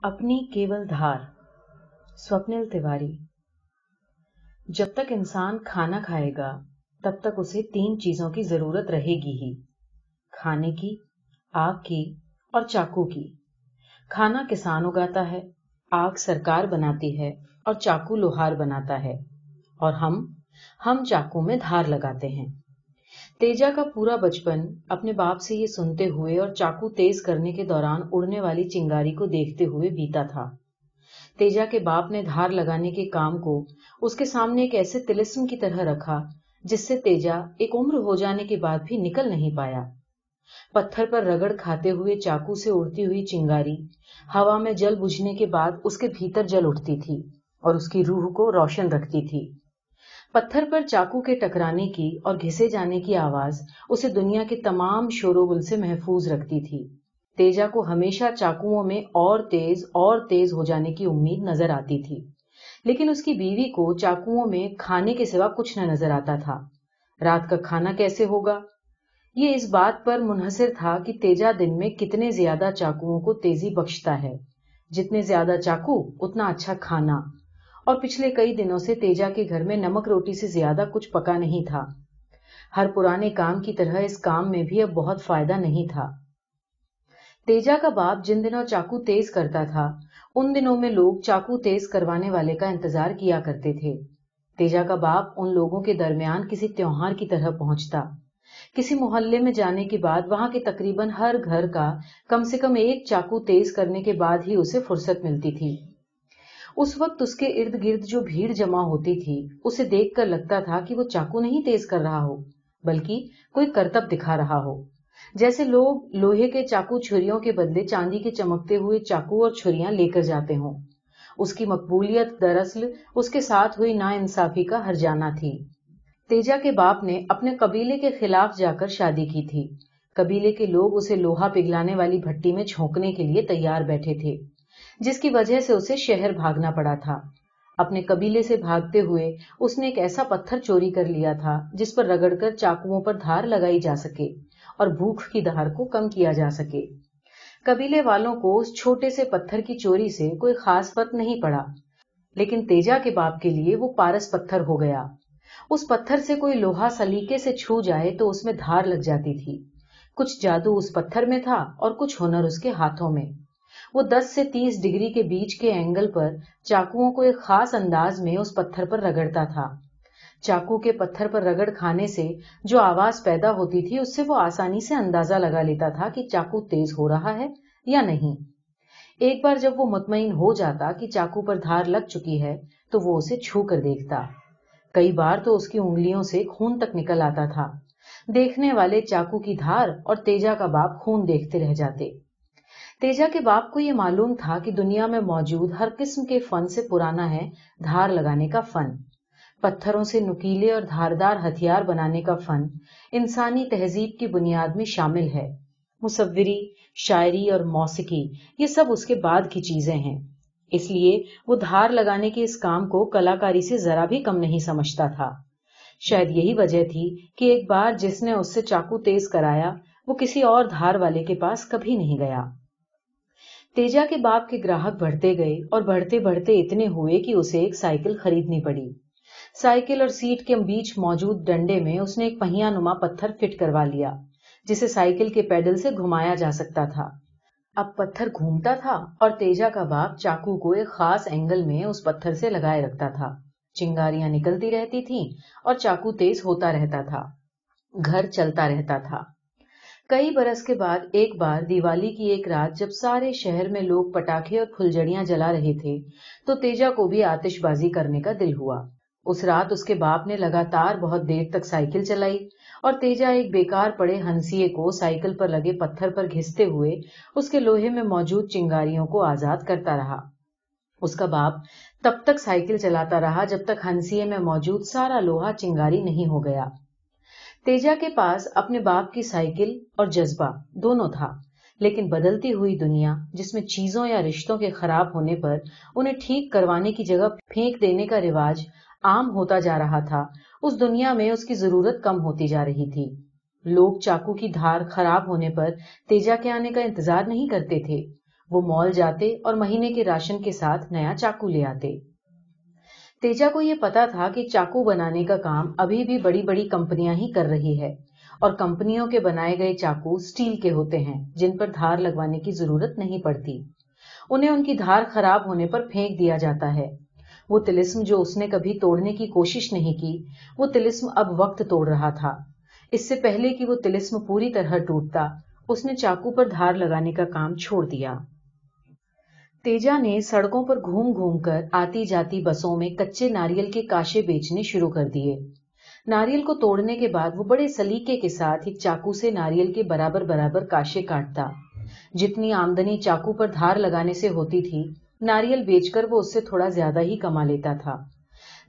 अपनी केवल धार। स्वप्निल तिवारी। जब तक इंसान खाना खाएगा तब तक उसे 3 चीजों की जरूरत रहेगी ही। खाने की, आग की और चाकू की। खाना किसान उगाता है, आग सरकार बनाती है और चाकू लोहार बनाता है। और हम चाकू में धार लगाते हैं। तेजा का पूरा बचपन अपने बाप से ये सुनते हुए और चाकू तेज करने के दौरान उड़ने वाली चिंगारी को देखते हुए बीता था। तेजा के बाप ने धार लगाने के काम को उसके सामने एक ऐसे तिलिस्म की तरह रखा जिससे तेजा एक उम्र हो जाने के बाद भी निकल नहीं पाया। पत्थर पर रगड़ खाते हुए चाकू से उड़ती हुई चिंगारी हवा में जल बुझने के बाद उसके भीतर जल उठती थी और उसकी रूह को रोशन रखती थी। पत्थर पर चाकू के टकराने की और घिसे जाने की आवाज उसे दुनिया के तमाम शोरोगुल से महफूज रखती थी। तेजा को हमेशा चाकुओं में और तेज हो जाने की उम्मीद नजर आती थी, लेकिन उसकी बीवी को चाकुओं में खाने के सिवा कुछ न नजर आता था। रात का खाना कैसे होगा, ये इस बात पर मुनहसिर था कि तेजा दिन में कितने ज्यादा चाकुओं को तेजी बख्शता है। जितने ज्यादा चाकू उतना अच्छा खाना। और पिछले कई दिनों से तेजा के घर में नमक रोटी से ज्यादा कुछ पका नहीं था। हर पुराने काम की तरह इस काम में भी अब बहुत फायदा नहीं था। तेजा का बाप जिन दिनों चाकू तेज करता था, उन दिनों में लोग चाकू तेज करवाने वाले का इंतजार किया करते थे। तेजा का बाप उन लोगों के दरमियान किसी त्योहार की तरह पहुंचता। किसी मोहल्ले में जाने के बाद वहां के तकरीबन हर घर का कम से कम एक चाकू तेज करने के बाद ही उसे फुर्सत मिलती थी। उस वक्त उसके इर्द गिर्द जो भीड़ जमा होती थी, उसे देखकर लगता था कि वो चाकू नहीं तेज कर रहा हो, बल्कि कोई करतब दिखा रहा हो। जैसे लोग लोहे के चाकू छुरियों के बदले चांदी के चमकते हुए चाकू और छुरियां लेकर जाते हों। उसकी मकबूलियत दरअसल उसके साथ हुई नाइंसाफी का हर्जाना थी। तेजा के बाप ने अपने कबीले के खिलाफ जाकर शादी की थी। कबीले के लोग उसे लोहा पिघलाने वाली भट्टी में झोंकने के लिए तैयार बैठे थे, जिसकी वजह से उसे शहर भागना पड़ा था। अपने कबीले से भागते हुए उसने एक ऐसा पत्थर चोरी कर लिया था जिस पर रगड़कर चाकुओं पर धार लगाई जा सके और भूख की धार को कम किया जा सके। कबीले वालों को उस छोटे से पत्थर की चोरी से कोई खास फर्क नहीं पड़ा, लेकिन तेजा के बाप के लिए वो पारस पत्थर हो गया। उस पत्थर से कोई लोहा सलीके से छू जाए तो उसमें धार लग जाती थी। कुछ जादू उस पत्थर में था और कुछ हुनर उसके हाथों में। वो 10 से 30 डिग्री के बीच के एंगल पर चाकुओं को एक खास अंदाज में उस पत्थर पर रगड़ता था। चाकू के पत्थर पर रगड़ खाने से जो आवाज पैदा होती थी, उससे वो आसानी से अंदाजा लगा लेता था कि चाकू तेज हो रहा है या नहीं। एक बार जब वो मुतमईन हो जाता कि चाकू पर धार लग चुकी है, तो वो उसे छू कर देखता। कई बार तो उसकी उंगलियों से खून तक निकल आता था। देखने वाले चाकू की धार और तेजा का बाप खून देखते रह जाते। तेजा के बाप को यह मालूम था कि दुनिया में मौजूद हर किस्म के फन से पुराना है धार लगाने का फन। पत्थरों से नुकीले और धारदार हथियार बनाने का फन इंसानी तहजीब की बुनियाद में शामिल है। मुसव्विरी, शायरी और मौसिकी ये सब उसके बाद की चीजें हैं। इसलिए वो धार लगाने के इस काम को कलाकारी से जरा भी कम नहीं समझता था। शायद यही वजह थी कि एक बार जिसने उससे चाकू तेज कराया, वो किसी और धार वाले के पास कभी नहीं गया। तेजा के बाप के ग्राहक बढ़ते गए और बढ़ते बढ़ते इतने हुए कि उसे एक साइकिल खरीदनी पड़ी। साइकिल और सीट के बीच मौजूद डंडे में उसने एक पहिया नुमा पत्थर फिट करवा लिया, जिसे साइकिल के पैडल से घुमाया जा सकता था। अब पत्थर घूमता था और तेजा का बाप चाकू को एक खास एंगल में उस पत्थर से लगाए रखता था। चिंगारियां निकलती रहती थीं और चाकू तेज होता रहता था। घर चलता रहता था। कई बरस के बाद एक बार दिवाली की एक रात जब सारे शहर में लोग पटाखे और फुलझड़ियां जला रहे थे, तो तेजा को भी आतिशबाजी करने का दिल हुआ। उस रात उसके बाप ने लगातार बहुत देर तक साइकिल चलाई और तेजा एक बेकार पड़े हंसिए को साइकिल पर लगे पत्थर पर घिसते हुए उसके लोहे में मौजूद चिंगारियों को आजाद करता रहा। उसका बाप तब तक साइकिल चलाता रहा जब तक हंसिए में मौजूद सारा लोहा चिंगारी नहीं हो गया। तेजा के पास अपने बाप की साइकिल और जज्बा दोनों था, लेकिन बदलती हुई दुनिया जिसमें चीजों या रिश्तों के खराब होने पर उन्हें ठीक करवाने की जगह फेंक देने का रिवाज आम होता जा रहा था, उस दुनिया में उसकी जरूरत कम होती जा रही थी। लोग चाकू की धार खराब होने पर तेजा के आने का इंतजार नहीं करते थे। वो मॉल जाते और महीने के राशन के साथ नया चाकू ले आते। तेजा को ये पता था कि चाकू बनाने का काम अभी भी बड़ी बड़ी कंपनियां ही कर रही है और कंपनियों के बनाए गए चाकू स्टील के होते हैं, जिन पर धार लगवाने की जरूरत नहीं पड़ती। उन्हें उनकी धार खराब होने पर फेंक दिया जाता है। वो तिलिस्म जो उसने कभी तोड़ने की कोशिश नहीं की, वो तिलिस्म अब वक्त तोड़ रहा था। इससे पहले कि वो तिलिस्म पूरी तरह टूटता, उसने चाकू पर धार लगाने का काम छोड़ दिया। तेजा ने सड़कों पर घूम घूम कर आती जाती बसों में कच्चे नारियल के काशे बेचने शुरू कर दिए। नारियल को तोड़ने के बाद वो बड़े सलीके के साथ एक चाकू से नारियल के बराबर बराबर काशे काटता। जितनी आमदनी चाकू पर धार लगाने से होती थी, नारियल बेचकर वो उससे थोड़ा ज्यादा ही कमा लेता था।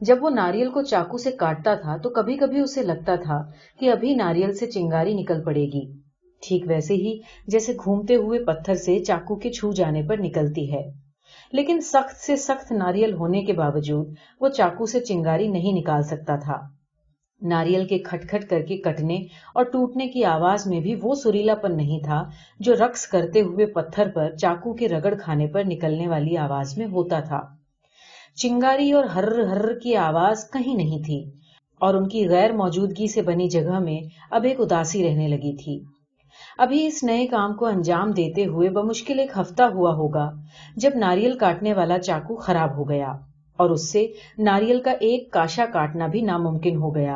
जब वो नारियल को चाकू से काटता था तो कभी कभी उसे लगता था कि अभी नारियल से चिंगारी निकल पड़ेगी, ठीक वैसे ही जैसे घूमते हुए पत्थर से चाकू के छू जाने पर निकलती है। लेकिन सख्त से सख्त नारियल होने के बावजूद वो चाकू से चिंगारी नहीं निकाल सकता था। नारियल के खटखट करके कटने और टूटने की आवाज में भी वो सुरीलापन नहीं था जो रक्स करते हुए पत्थर पर चाकू के रगड़ खाने पर निकलने वाली आवाज में होता था। चिंगारी और हर्र हर्र की आवाज कहीं नहीं थी और उनकी गैर मौजूदगी से बनी जगह में अब एक उदासी रहने लगी थी। अभी इस नए काम को अंजाम देते हुए बमुश्किल एक हफ्ता हुआ होगा जब नारियल काटने वाला चाकू खराब हो गया और उससे नारियल का एक काशा काटना भी नामुमकिन हो गया।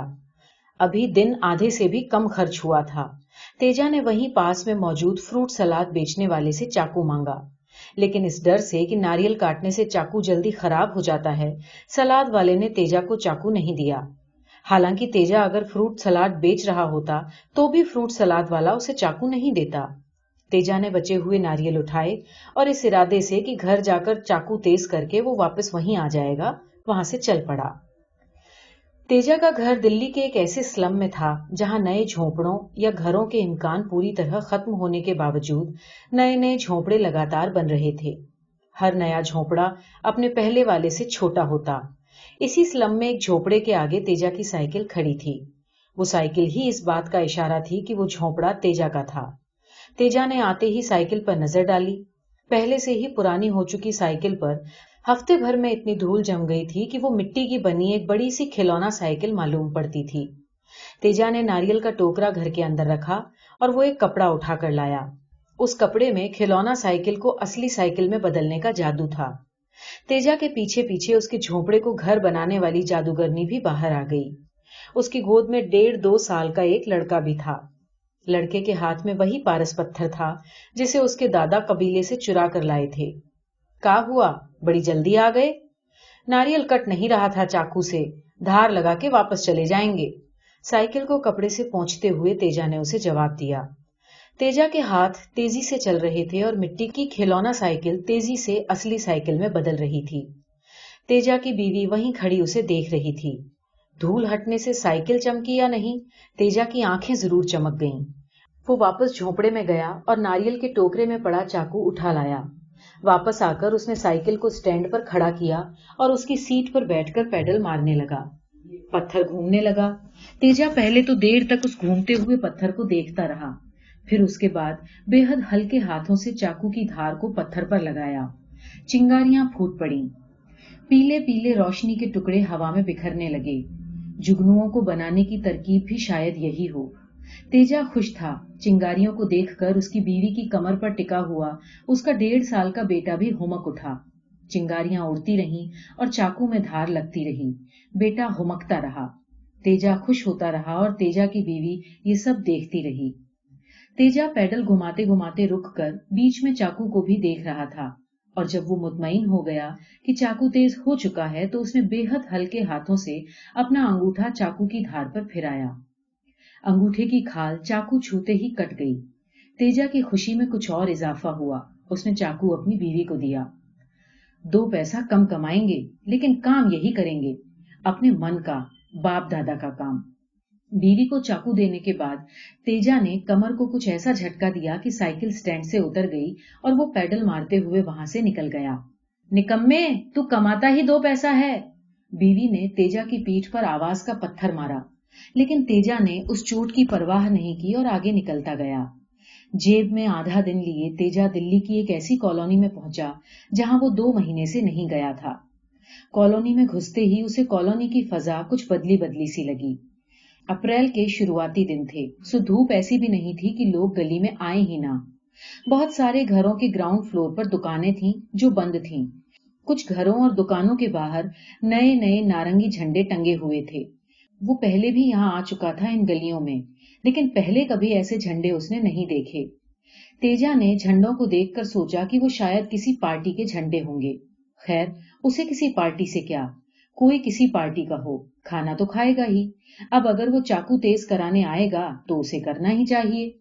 अभी दिन आधे से भी कम खर्च हुआ था। तेजा ने वहीं पास में मौजूद फ्रूट सलाद बेचने वाले से चाकू मांगा, लेकिन इस डर से कि नारियल काटने से चाकू जल्दी खराब हो जाता है, सलाद वाले ने तेजा को चाकू नहीं दिया। हालांकि तेजा अगर फ्रूट सलाद बेच रहा होता तो भी फ्रूट सलाद वाला उसे चाकू नहीं देता। तेजा ने बचे हुए नारियल उठाए और इस इरादे से कि घर जाकर चाकू तेज करके वो वापस वहीं आ जाएगा, वहां से चल पड़ा। तेजा का घर दिल्ली के एक ऐसे स्लम में था जहां नए झोंपड़ों या घरों के इम्कान पूरी तरह खत्म होने के बावजूद नए नए झोंपड़े लगातार बन रहे थे। हर नया झोंपड़ा अपने पहले वाले से छोटा होता। इसी स्लम में एक झोंपड़े के आगे तेजा की साइकिल खड़ी थी। वो साइकिल ही इस बात का इशारा थी कि वो झोंपड़ा तेजा का था। तेजा ने आते ही साइकिल पर नजर डाली। पहले से ही पुरानी हो चुकी साइकिल पर हफ्ते भर में इतनी धूल जम गई थी कि वो मिट्टी की बनी एक बड़ी सी खिलौना साइकिल मालूम पड़ती थी। तेजा ने नारियल का टोकरा घर के अंदर रखा और वो एक कपड़ा उठाकर लाया। उस कपड़े में खिलौना साइकिल को असली साइकिल में बदलने का जादू था। तेजा के पीछे पीछे उसके झोंपड़े को घर बनाने वाली जादूगरनी भी बाहर आ गई। उसकी गोद में 1.5-2 साल का एक लड़का भी था। लड़के के हाथ में वही पारस पत्थर था जिसे उसके दादा कबीले से चुरा कर लाए थे। का हुआ, बड़ी जल्दी आ गए? नारियल कट नहीं रहा था चाकू से, धार लगा के वापस चले जाएंगे। साइकिल को कपड़े से पोंछते हुए तेजा ने उसे जवाब दिया। तेजा के हाथ तेजी से चल रहे थे और मिट्टी की खिलौना साइकिल तेजी से असली साइकिल में बदल रही थी। तेजा की बीवी वहीं खड़ी उसे देख रही थी। धूल हटने से साइकिल चमकी या नहीं, तेजा की आंखें जरूर चमक गईं। वो वापस झोंपड़े में गया और नारियल के टोकरे में पड़ा चाकू उठा लाया। वापस आकर उसने साइकिल को स्टैंड पर खड़ा किया और उसकी सीट पर बैठकर पैडल मारने लगा। पत्थर घूमने लगा। तेजा पहले तो देर तक उस घूमते हुए पत्थर को देखता रहा, फिर उसके बाद बेहद हल्के हाथों से चाकू की धार को पत्थर पर लगाया। चिंगारियां फूट पड़ीं। पीले पीले रोशनी के टुकड़े हवा में बिखरने लगे। जुगनुओं को बनाने की तरकीब भी शायद यही हो। तेजा खुश था। चिंगारियों को देखकर उसकी बीवी की कमर पर टिका हुआ उसका 1.5 साल का बेटा भी हुमक उठा। चिंगारियां उड़ती रहीं और चाकू में धार लगती रही। बेटा हुमकता रहा। तेजा खुश होता रहा और तेजा की बीवी ये सब देखती रही। तेजा पैडल घुमाते घुमाते रुककर बीच में चाकू को भी देख रहा था और जब वो मुतमईन हो गया कि चाकू तेज हो चुका है तो उसने बेहद हल्के हाथों से अपना अंगूठा चाकू की धार पर फिराया। अंगूठे की खाल चाकू छूते ही कट गई। तेजा की खुशी में कुछ और इजाफा हुआ। उसने चाकू अपनी बीवी को दिया। 2 पैसा कम कमाएंगे लेकिन काम यही करेंगे, अपने मन का, बाप दादा का काम। बीवी को चाकू देने के बाद तेजा ने कमर को कुछ ऐसा झटका दिया कि साइकिल स्टैंड से उतर गई और वो पैडल मारते हुए वहां से निकल गया। निकम्मे, तू कमाता ही 2 पैसा है। बीवी ने तेजा की पीठ पर आवाज का पत्थर मारा, लेकिन तेजा ने उस चोट की परवाह नहीं की और आगे निकलता गया। जेब में आधा दिन लिए तेजा दिल्ली की एक ऐसी कॉलोनी में पहुंचा जहां वो 2 महीने से नहीं गया था। कॉलोनी में घुसते ही उसे कॉलोनी की फजा कुछ बदली बदली सी लगी। अप्रैल के शुरुआती दिन थे, सो धूप ऐसी भी नहीं थी कि लोग गली में आए ही ना। बहुत सारे घरों के ग्राउंड फ्लोर पर दुकानें थीं जो बंद थीं। कुछ घरों और दुकानों के बाहर नए नए नारंगी झंडे टंगे हुए थे। वो पहले भी यहाँ आ चुका था इन गलियों में, लेकिन पहले कभी ऐसे झंडे उसने नहीं देखे। तेजा ने झंडों को देखकर सोचा कि वो शायद किसी पार्टी के झंडे होंगे। खैर, उसे किसी पार्टी से क्या, कोई किसी पार्टी का हो, खाना तो खाएगा ही। अब अगर वो चाकू तेज कराने आएगा तो उसे करना ही चाहिए।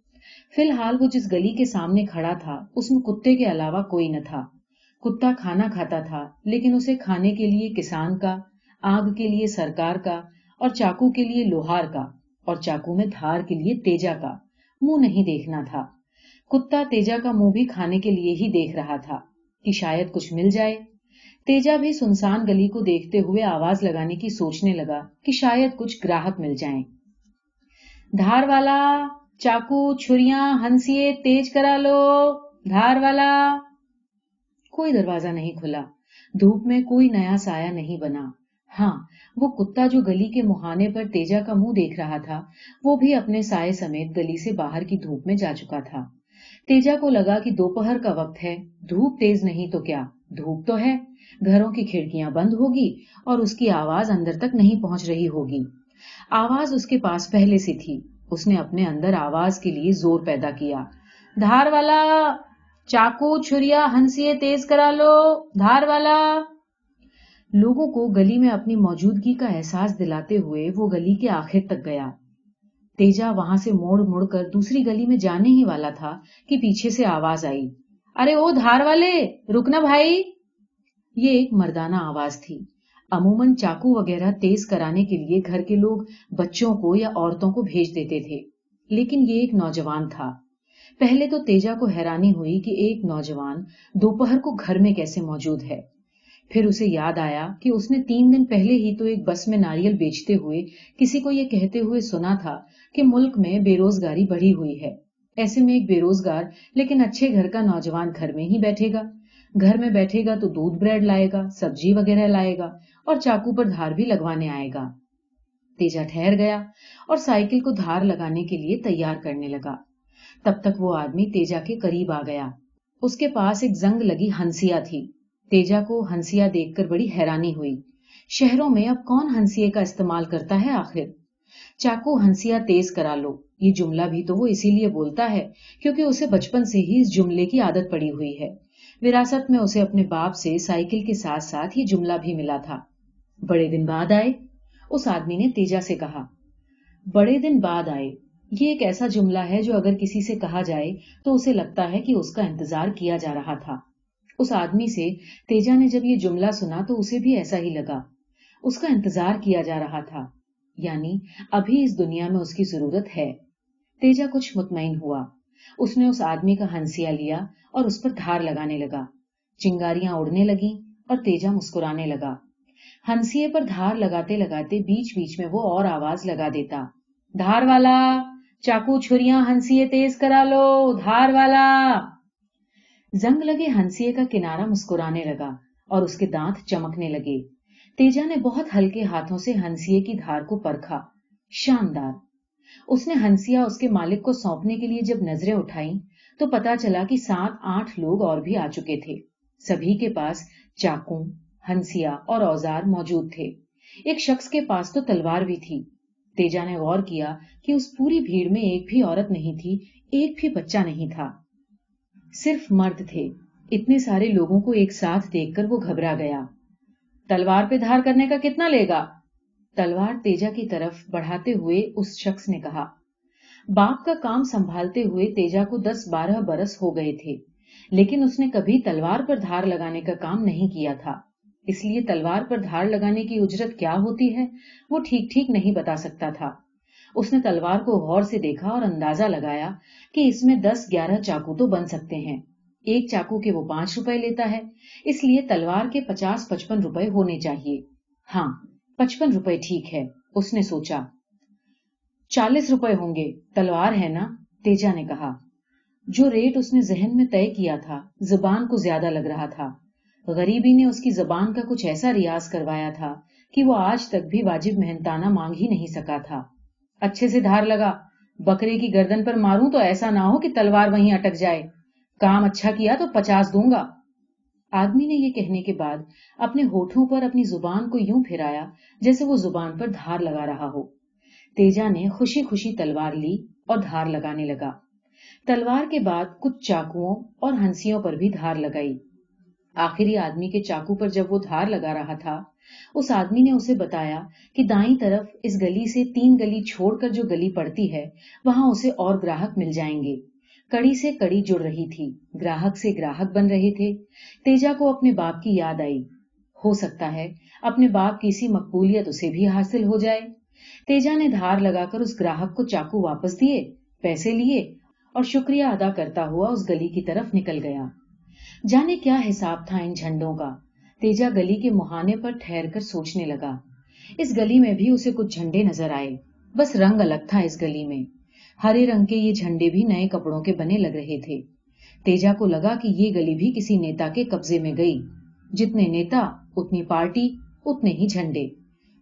फिलहाल वो जिस गली के सामने खड़ा था उसमें कुत्ते के अलावा कोई न था। कुत्ता खाना खाता था, लेकिन उसे खाने के लिए किसान का, आग के लिए सरकार का और चाकू के लिए लोहार का और चाकू में धार के लिए तेजा का मुंह नहीं देखना था। कुत्ता तेजा का मुंह भी खाने के लिए ही देख रहा था कि शायद कुछ मिल जाए। तेजा भी सुनसान गली को देखते हुए आवाज लगाने की सोचने लगा कि शायद कुछ ग्राहक मिल जाएं। धार वाला, चाकू, छुरियां, हंसिए तेज करा लो, धार वाला। कोई दरवाजा नहीं खुला। धूप में कोई नया साया नहीं बना। हाँ, वो कुत्ता जो गली के मुहाने पर तेजा का मुंह देख रहा था, वो भी अपने साये समेत गली से बाहर की धूप में जा चुका था। तेजा को लगा कि दोपहर का वक्त है, धूप तेज नहीं तो क्या, धूप तो है। घरों की खिड़कियां बंद होगी और उसकी आवाज अंदर तक नहीं पहुंच रही होगी। आवाज उसके पास पहले से थी। उसने अपने अंदर आवाज के लिए जोर पैदा किया। धार वाला, चाकू, छुरिया, हंसिए तेज करा लो, धार वाला। लोगों को गली में अपनी मौजूदगी का एहसास दिलाते हुए वो गली के आखिर तक गया। तेजा वहां से मोड़ मुड़कर दूसरी गली में जाने ही वाला था कि पीछे से आवाज आई, अरे ओ धार वाले, रुकना भाई। ये एक मर्दाना आवाज थी। अमूमन चाकू वगैरह तेज कराने के लिए घर के लोग बच्चों को या औरतों को भेज देते थे, लेकिन ये एक नौजवान था। पहले तो तेजा को हैरानी हुई कि एक नौजवान दोपहर को घर में कैसे मौजूद है। फिर उसे याद आया कि उसने 3 दिन पहले ही तो एक बस में नारियल बेचते हुए किसी को ये कहते हुए सुना था कि मुल्क में बेरोजगारी बढ़ी हुई है। ऐसे में एक बेरोजगार लेकिन अच्छे घर का नौजवान घर में ही बैठेगा। घर में बैठेगा तो दूध ब्रेड लाएगा, सब्जी वगैरह लाएगा और चाकू पर धार भी लगवाने आएगा। तेजा ठहर गया और साइकिल को धार लगाने के लिए तैयार करने लगा। तब तक वो आदमी तेजा के करीब आ गया। उसके पास एक जंग लगी हंसिया थी। तेजा को हंसिया देखकर बड़ी हैरानी हुई। शहरों में अब कौन हंसिए का इस्तेमाल करता है आखिर? चाकू, हंसिया तेज करा लो, ये जुमला भी तो वो इसीलिए बोलता है क्योंकि उसे बचपन से ही इस जुमले की आदत पड़ी हुई है। विरासत में उसे अपने बाप से साइकिल के साथ साथ ये जुमला भी मिला था। बड़े दिन बाद आए, उस आदमी ने तेजा से कहा। बड़े दिन बाद आए, ये एक ऐसा जुमला है जो अगर किसी से कहा जाए तो उसे लगता है कि उसका इंतजार किया जा रहा था। उस आदमी से तेजा ने जब ये जुमला सुना तो उसे भी ऐसा ही लगा। उसका इंतजार किया जा रहा था, यानी अभी इस दुनिया में उसकी जरूरत है। तेजा कुछ मुतमईन हुआ। उसने उस आदमी का हंसिया लिया और उस पर धार लगाने लगा। चिंगारियां उड़ने लगी और तेजा मुस्कुराने लगा। हंसिए पर धार लगाते लगाते बीच बीच में वो और आवाज लगा देता, धार वाला, चाकू, छुरियां, हंसिए तेज करा लो, धार वाला। जंग लगे हंसिए का किनारा मुस्कुराने लगा और उसके दांत चमकने लगे। तेजा ने बहुत हल्के हाथों से हंसिए की धार को परखा। शानदार। उसने हंसिया उसके मालिक को सौंपने के लिए जब नजरें उठाई तो पता चला कि 7-8 लोग और भी आ चुके थे। सभी के पास चाकू, हंसिया और औजार मौजूद थे। एक शख्स के पास तो तलवार भी थी। तेजा ने गौर किया कि उस पूरी भीड़ में एक भी औरत नहीं थी, एक भी बच्चा नहीं था, सिर्फ मर्द थे। इतने सारे लोगों को एक साथ देखकर वो घबरा गया। तलवार पे धार करने का कितना लेगा? तलवार तेजा की तरफ बढ़ाते हुए उस शख्स ने कहा। बाप का काम संभालते हुए तेजा को 10-12 बरस हो गए थे, लेकिन उसने कभी तलवार पर धार लगाने का काम नहीं किया था। इसलिए तलवार पर धार लगाने की उजरत क्या होती है वो ठीक ठीक नहीं बता सकता था। उसने तलवार को गौर से देखा और अंदाजा लगाया कि इसमें 10-11 चाकू तो बन सकते हैं। एक चाकू के वो 5 रुपए लेता है, इसलिए तलवार के 50-55 रुपए होने चाहिए। हाँ, 55 रुपए ठीक है, उसने सोचा। 40 रुपए होंगे, तलवार है ना? तेजा ने कहा। जो रेट उसने जहन में तय किया था जुबान को ज्यादा लग रहा था। गरीबी ने उसकी जुबान का कुछ ऐसा रियाज करवाया था कि वो आज तक भी वाजिब मेहनताना मांग ही नहीं सका था। अच्छे से धार लगा, बकरे की गर्दन पर मारूं तो ऐसा ना हो कि तलवार वहीं अटक जाए। काम अच्छा किया तो 50 दूंगा। आदमी ने ये कहने के बाद अपने होठों पर अपनी जुबान को यूं फिराया जैसे वो जुबान पर धार लगा रहा हो। तेजा ने खुशी खुशी तलवार ली और धार लगाने लगा। तलवार के बाद कुछ चाकुओं और हंसियों पर भी धार लगाई। आखिरी आदमी के चाकू पर जब वो धार लगा रहा था, उस आदमी ने उसे बताया कि दाईं तरफ इस गली से 3 गली छोड़कर जो गली पड़ती है, वहां उसे और ग्राहक मिल जाएंगे। कड़ी से कड़ी जुड़ रही थी, ग्राहक से ग्राहक बन रहे थे। तेजा को अपने बाप की याद आई। हो सकता है अपने बाप की सी मकबूलियत उसे भी हासिल हो जाए। तेजा ने धार लगाकर उस ग्राहक को चाकू वापस दिए, पैसे लिए और शुक्रिया अदा करता हुआ उस गली की तरफ निकल गया। जाने क्या हिसाब था इन झंडों का। तेजा गली के मुहाने पर ठहरकर सोचने लगा। इस गली में भी उसे कुछ झंडे नजर आए, बस रंग अलग था। इस गली में हरे रंग के ये झंडे भी नए कपड़ों के बने लग रहे थे। तेजा को लगा कि ये गली भी किसी नेता के कब्जे में गई। जितने नेता उतनी पार्टी उतने ही झंडे।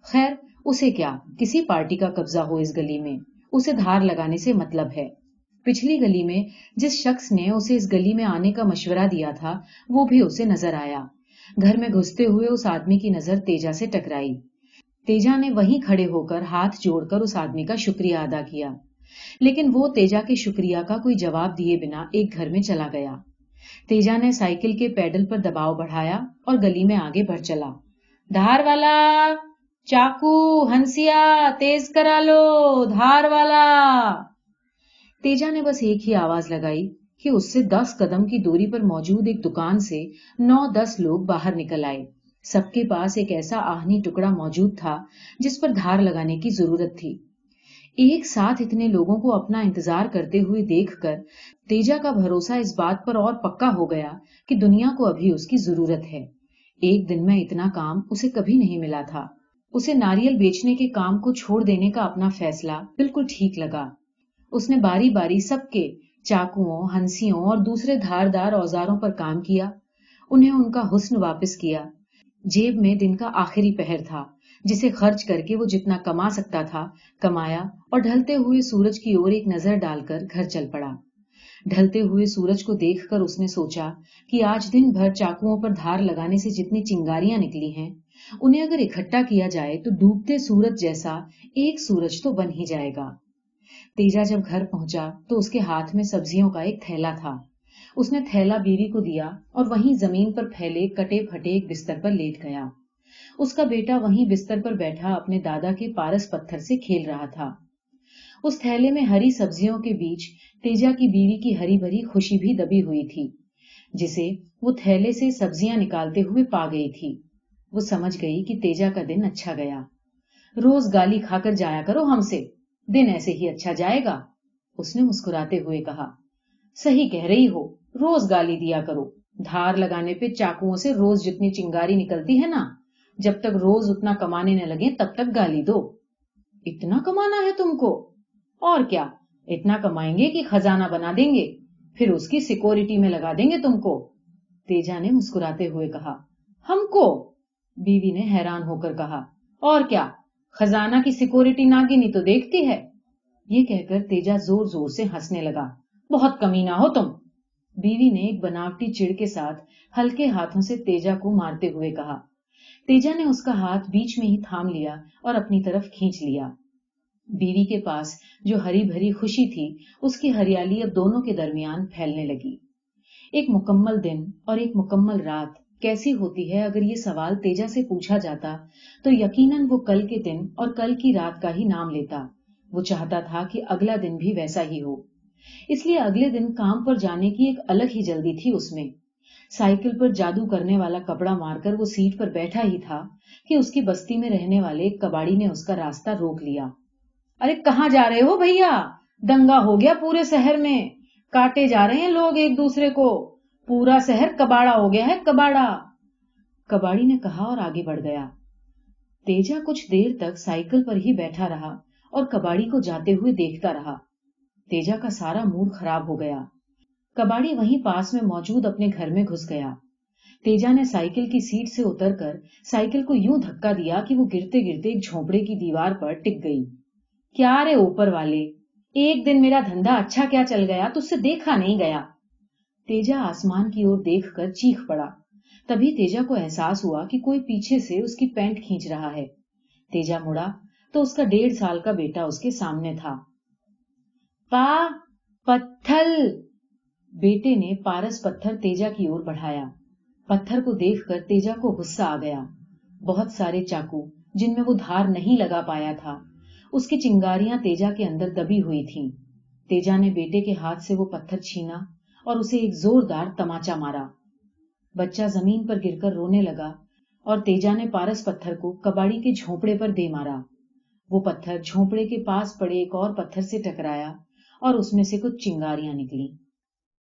खैर उसे क्या, किसी पार्टी का कब्जा हो इस गली में, उसे धार लगाने से मतलब है। पिछली गली में जिस शख्स ने उसे इस गली में आने का मशवरा दिया था, वो भी उसे नजर आया। घर में घुसते हुए उस आदमी की नजर तेजा से टकराई। तेजा ने वहीं खड़े होकर हाथ जोड़कर उस आदमी का शुक्रिया अदा किया, लेकिन वो तेजा के शुक्रिया का कोई जवाब दिए बिना एक घर में चला गया। तेजा ने साइकिल के पैडल पर दबाव बढ़ाया और गली में आगे बढ़ चला। धार वाला, चाकू, हंसिया, तेज करा लो, धार वाला। तेजा ने बस एक ही आवाज लगाई कि उससे 10 कदम की दूरी पर मौजूद एक दुकान से 9-10 लोग बाहर निकल आए। सबके पास एक ऐसा आहनी टुकड़ा मौजूद था जिस पर धार लगाने की जरूरत थी। एक साथ इतने लोगों को अपना इंतजार करते हुए देखकर तेजा का भरोसा इस बात पर और पक्का हो गया कि दुनिया को अभी उसकी जरूरत है। एक दिन में इतना काम उसे कभी नहीं मिला था। उसे नारियल बेचने के काम को छोड़ देने का अपना फैसला बिल्कुल ठीक लगा। उसने बारी बारी सबके चाकुओं, हंसियों और दूसरे धारदार औजारों पर काम किया। उन्हें उनका हुस्न वापस किया। जेब में दिन का आखिरी पहर था, जिसे खर्च करके वो जितना कमा सकता था कमाया और ढलते हुए सूरज की ओर एक नजर डालकर घर चल पड़ा। ढलते हुए सूरज को देखकर उसने सोचा कि आज दिन भर चाकुओं पर धार लगाने से जितनी चिंगारियां निकली हैं, उन्हें अगर इकट्ठा किया जाए तो डूबते सूरज जैसा एक सूरज तो बन ही जाएगा। तेजा जब घर पहुंचा तो उसके हाथ में सब्जियों का एक थैला था। उसने थैला बीवी को दिया और वहीं जमीन पर फैले कटे फटे एक बिस्तर पर लेट गया। उसका बेटा वहीं बिस्तर पर बैठा अपने दादा के पारस पत्थर से खेल रहा था। उस थैले में हरी सब्जियों के बीच तेजा की बीवी की हरी भरी खुशी भी दबी हुई थी, जिसे वो थैले से सब्जियां निकालते हुए पा गई थी। वो समझ गई कि तेजा का दिन अच्छा गया। रोज गाली खाकर जाया करो हमसे, दिन ऐसे ही अच्छा जाएगा, उसने मुस्कुराते हुए कहा। सही कह रही हो, रोज गाली दिया करो। धार लगाने पे चाकुओं से रोज जितनी चिंगारी निकलती है ना, जब तक रोज उतना कमाने न लगे तब तक गाली दो। इतना कमाना है तुमको? और क्या, इतना कमाएंगे कि खजाना बना देंगे, फिर उसकी सिक्योरिटी में लगा देंगे तुमको, तेजा ने मुस्कुराते हुए कहा। हमको? बीवी ने हैरान होकर कहा। और क्या, खजाना की सिक्योरिटी नागिनी तो देखती है। ये कहकर तेजा जोर जोर से हंसने लगा। बहुत कमीना हो तुम, बीवी ने एक बनावटी चिढ़ के साथ हल्के हाथों से तेजा को मारते हुए कहा। तेजा ने उसका हाथ बीच में ही थाम लिया और अपनी तरफ खींच लिया। बीवी के पास जो हरी भरी खुशी थी, उसकी हरियाली अब दोनों के दरमियान फैलने लगी। एक मुकम्मल दिन और एक मुकम्मल रात कैसी होती है, अगर ये सवाल तेजा से पूछा जाता तो यकीनन वो कल के दिन और कल की रात का ही नाम लेता। वो चाहता था कि अगला दिन भी वैसा ही हो, इसलिए अगले दिन काम पर जाने की एक अलग ही जल्दी थी उसमें। साइकिल पर जादू करने वाला कपड़ा मारकर वो सीट पर बैठा ही था कि उसकी बस्ती में रहने वाले एक कबाड़ी ने उसका रास्ता रोक लिया। अरे कहाँ जा रहे हो भैया? दंगा हो गया पूरे शहर में, काटे जा रहे हैं लोग एक दूसरे को, पूरा शहर कबाड़ा हो गया है, कबाड़ा, कबाड़ी ने कहा और आगे बढ़ गया। तेजा कुछ देर तक साइकिल पर ही बैठा रहा और कबाड़ी को जाते हुए देखता रहा। तेजा का सारा मूड खराब हो गया। کباڑی وہیں پاس میں موجود اپنے گھر میں گھس گیا۔ تیجا نے سائیکل کی سیٹ سے اتر کر سائیکل کو یوں دھکا دیا کہ وہ گرتے گرتے ایک جھونپڑے کی دیوار پر ٹک گئی۔ کیا رے اوپر والے، ایک دن میرا دھندا اچھا کیا چل گیا، تجھ سے دیکھا نہیں گیا۔ تیجا آسمان کی اور دیکھ کر چیخ پڑا۔ تبھی تیجا کو احساس ہوا کہ کوئی پیچھے سے اس کی پینٹ کھینچ رہا ہے۔ تیجا مڑا تو اس کا 1.5 سال کا بیٹا اس کے سامنے تھا۔ پا پتھر! بیٹے نے پارس پتھر تیجا کی اور بڑھایا۔ پتھر کو دیکھ کر تیجا کو غصہ آ گیا۔ بہت سارے چاقو جن میں وہ دھار نہیں لگا پایا تھا، اس کی چنگاریاں تیجا کے اندر دبی ہوئی تھیں۔ تیجا نے بیٹے کے ہاتھ سے وہ پتھر چھینا اور اسے ایک زوردار تماچا مارا۔ بچہ زمین پر گر کر رونے لگا اور تیجا نے پارس پتھر کو کباڑی کے جھونپڑے پر دے مارا۔ وہ پتھر جھونپڑے کے پاس پڑے ایک اور پتھر سے ٹکرایا اور اس میں سے کچھ چنگاریاں نکلی۔